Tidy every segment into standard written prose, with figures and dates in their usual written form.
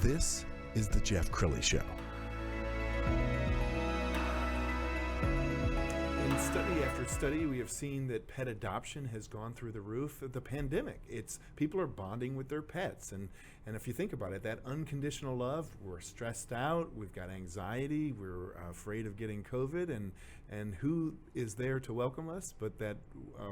This is the Jeff Crilley Show. In study after study, we have seen that pet adoption has gone through the roof of the pandemic. People are bonding with their pets, and if you think about it, that unconditional love, we're stressed out, we've got anxiety, we're afraid of getting COVID, and who is there to welcome us but that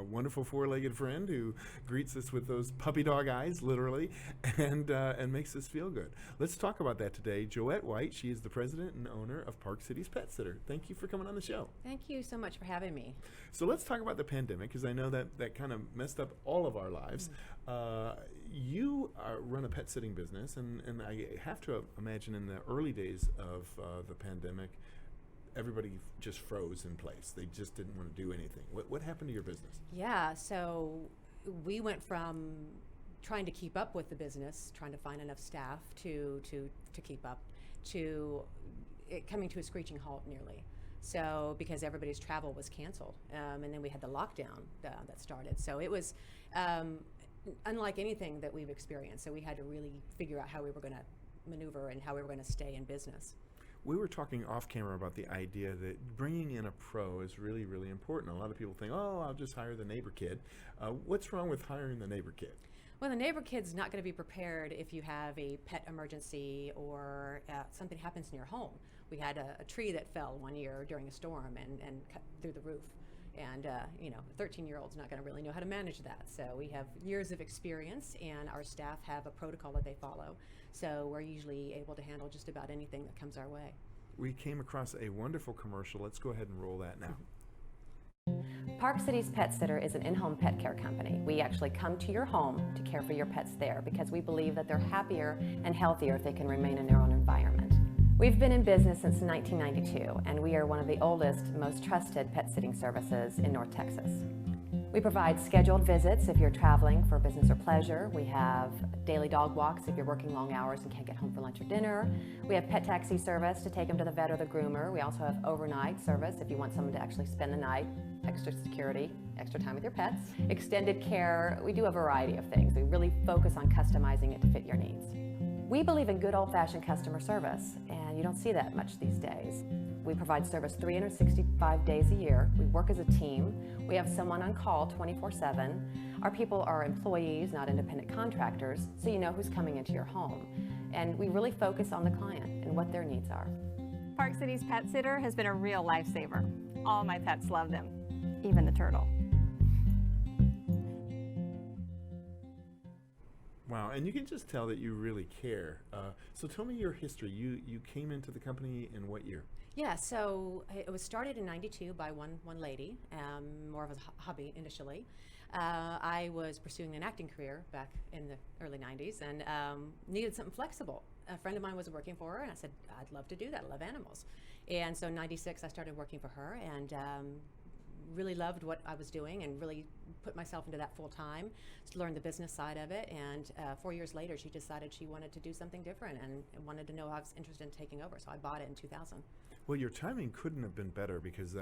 wonderful four-legged friend who greets us with those puppy dog eyes, literally, and makes us feel good. Let's talk about that today. Joette White, she is the president and owner of Park Cities Pet Sitter. Thank you for coming on the show. Thank you so much for having me. So let's talk about the pandemic, because I know that kind of messed up all of our lives. You run a pet sitting business, and I have to imagine in the early days of the pandemic, everybody just froze in place. They just didn't want to do anything. What happened to your business? Yeah, so we went from trying to keep up with the business, trying to find enough staff to keep up, to it coming to a screeching halt nearly. So because everybody's travel was canceled, and then we had the lockdown that started. So it was unlike anything that we've experienced. So we had to really figure out how we were going to maneuver and how we were going to stay in business. We were talking off camera about the idea that bringing in a pro is really, really important. A lot of people think, oh, I'll just hire the neighbor kid. What's wrong with hiring the neighbor kid? Well, the neighbor kid's not going to be prepared if you have a pet emergency or something happens in your home. We had a tree that fell one year during a storm and cut through the roof. And, a 13-year-old's not going to really know how to manage that. So we have years of experience, and our staff have a protocol that they follow. So we're usually able to handle just about anything that comes our way. We came across a wonderful commercial. Let's go ahead and roll that now. Park Cities Pet Sitter is an in-home pet care company. We actually come to your home to care for your pets there because we believe that they're happier and healthier if they can remain in their own environment. We've been in business since 1992, and we are one of the oldest, most trusted pet sitting services in North Texas. We provide scheduled visits if you're traveling for business or pleasure. We have daily dog walks if you're working long hours and can't get home for lunch or dinner. We have pet taxi service to take them to the vet or the groomer. We also have overnight service if you want someone to actually spend the night, extra security, extra time with your pets. Extended care, we do a variety of things. We really focus on customizing it to fit your needs. We believe in good old-fashioned customer service, and you don't see that much these days. We provide service 365 days a year. We work as a team. We have someone on call 24/7. Our people are employees, not independent contractors, so you know who's coming into your home. And we really focus on the client and what their needs are. Park Cities Pet Sitter has been a real lifesaver. All my pets love them, even the turtle. Wow, and you can just tell that you really care. So tell me your history. You came into the company in what year? Yeah, so it was started in '92 by one lady, more of a hobby initially. I was pursuing an acting career back in the early '90s and needed something flexible. A friend of mine was working for her, and I said, I'd love to do that. I love animals. And so in '96, I started working for her, and really loved what I was doing and really put myself into that full time to learn the business side of it. And 4 years later, she decided she wanted to do something different and wanted to know I was interested in taking over. So I bought it in 2000. Well, your timing couldn't have been better, because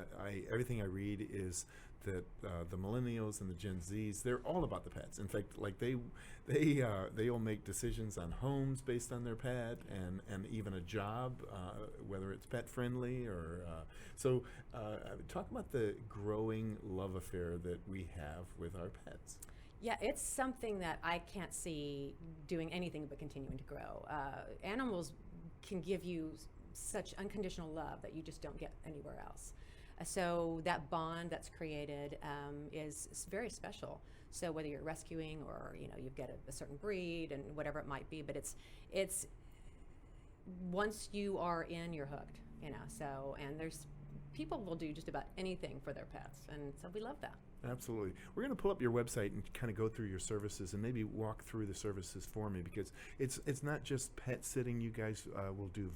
everything I read is that the millennials and the Gen Zs, they're all about the pets. In fact, like they'll make decisions on homes based on their pet, and even a job, whether it's pet friendly or so. Talk about the growing love affair that we have with our pets. Yeah, it's something that I can't see doing anything but continuing to grow. Animals can give you such unconditional love that you just don't get anywhere else. So that bond that's created is very special. So whether you're rescuing or you've got a certain breed and whatever it might be, but it's once you are in, you're hooked. So, and there's people will do just about anything for their pets, and so we love that. Absolutely. We're going to pull up your website and kind of go through your services and maybe walk through the services for me, because it's not just pet sitting. You guys will do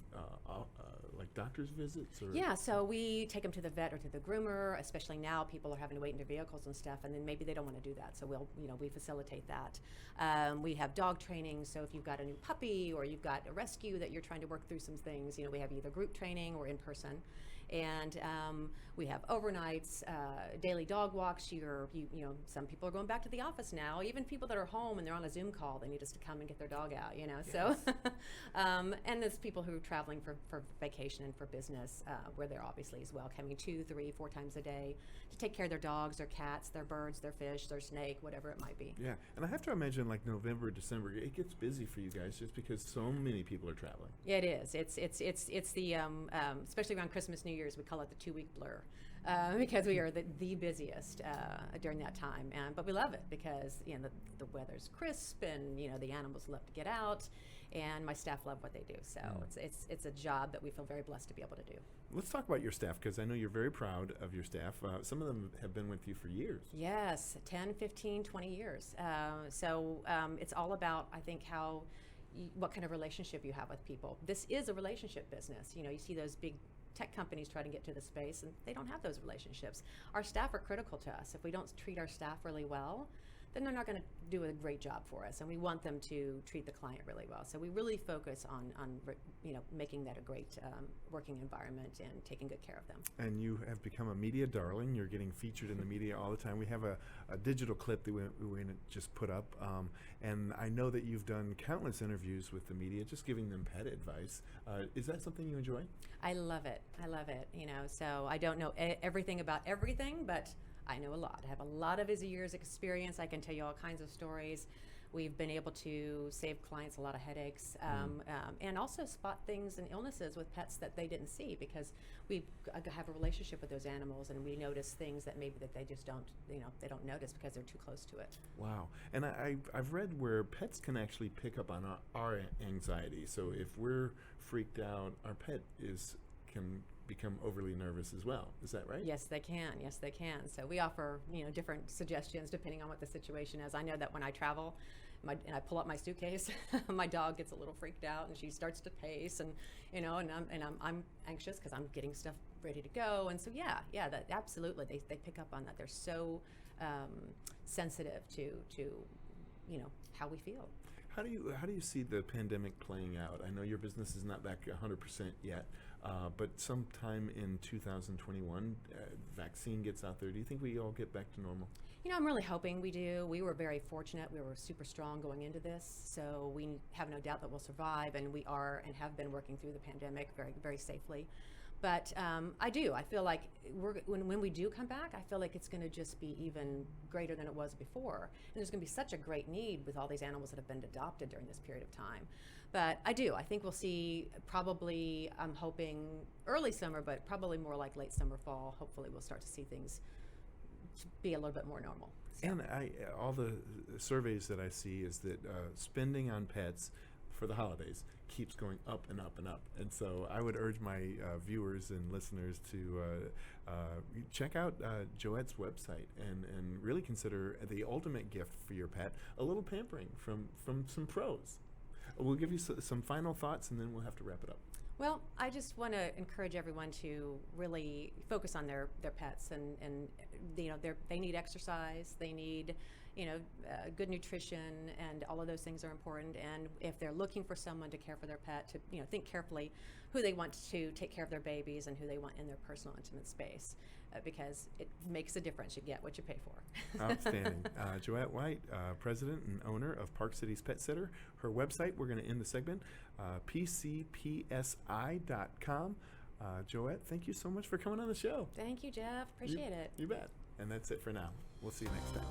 like doctor's visits? Or? Yeah, so we take them to the vet or to the groomer, especially now people are having to wait in their vehicles and stuff, and then maybe they don't want to do that, so we facilitate that. We have dog training, so if you've got a new puppy or you've got a rescue that you're trying to work through some things, we have either group training or in person. And we have overnights, daily dog walks. Some people are going back to the office now. Even people that are home and they're on a Zoom call, they need us to come and get their dog out. Yes. So, and there's people who are traveling for vacation and for business, where they're obviously as well coming 2, 3, 4 times a day to take care of their dogs, their cats, their birds, their fish, their snake, whatever it might be. Yeah, and I have to imagine like November, December, it gets busy for you guys just because so many people are traveling. It is. It's the especially around Christmas, New Year's, we call it the 2-week blur. Because we are the busiest during that time, but we love it because the weather's crisp and the animals love to get out, and my staff love what they do. So it's a job that we feel very blessed to be able to do. Let's talk about your staff, because I know you're very proud of your staff. Some of them have been with you for years. Yes, 10, 15, 20 years. So it's all about, I think, what kind of relationship you have with people. This is a relationship business. You see those big tech companies try to get to the space and they don't have those relationships. Our staff are critical to us. If we don't treat our staff really well, then they're not going to do a great job for us, and we want them to treat the client really well. So we really focus on making that a great working environment and taking good care of them. And you have become a media darling. You're getting featured in the media all the time. We have a digital clip that we're going to just put up, and I know that you've done countless interviews with the media, just giving them pet advice. Is that something you enjoy? I love it. So I don't know everything about everything, but I know a lot. I have a lot of years experience. I can tell you all kinds of stories. We've been able to save clients a lot of headaches, and also spot things and illnesses with pets that they didn't see, because we have a relationship with those animals, and we notice things that maybe that they just don't, they don't notice because they're too close to it. Wow. And I've read where pets can actually pick up on our anxiety. So if we're freaked out, our pet can become overly nervous as well. Is that right? Yes, they can. So we offer, different suggestions depending on what the situation is. I know that when I travel, and I pull up my suitcase, my dog gets a little freaked out and she starts to pace, and I'm anxious because I'm getting stuff ready to go. And so that absolutely they pick up on that. They're so sensitive to how we feel. How do you see the pandemic playing out? I know your business is not back 100% yet, but sometime in 2021, vaccine gets out there. Do you think we all get back to normal? I'm really hoping we do. We were very fortunate. We were super strong going into this, so we have no doubt that we'll survive, and we are and have been working through the pandemic very, very safely. But I feel like when we do come back, I feel like it's going to just be even greater than it was before. And there's going to be such a great need with all these animals that have been adopted during this period of time. But I think we'll see probably, I'm hoping early summer, but probably more like late summer, fall. Hopefully we'll start to see things be a little bit more normal. So. And all the surveys that I see is that spending on pets for the holidays keeps going up and up and up. And so I would urge my viewers and listeners to check out Joette's website and really consider the ultimate gift for your pet, a little pampering from some pros. We'll give you some final thoughts, and then we'll have to wrap it up. Well, I just want to encourage everyone to really focus on their pets, and they need exercise, they need good nutrition, and all of those things are important. And if they're looking for someone to care for their pet, to think carefully who they want to take care of their babies and who they want in their personal intimate space, because it makes a difference. You get what you pay for. Outstanding. Joette White, president and owner of Park Cities Pet Sitter. Her website, we're going to end the segment, pcpsi.com. Joette, thank you so much for coming on the show. Thank you, Jeff. Appreciate it. You bet. And that's it for now. We'll see you next time.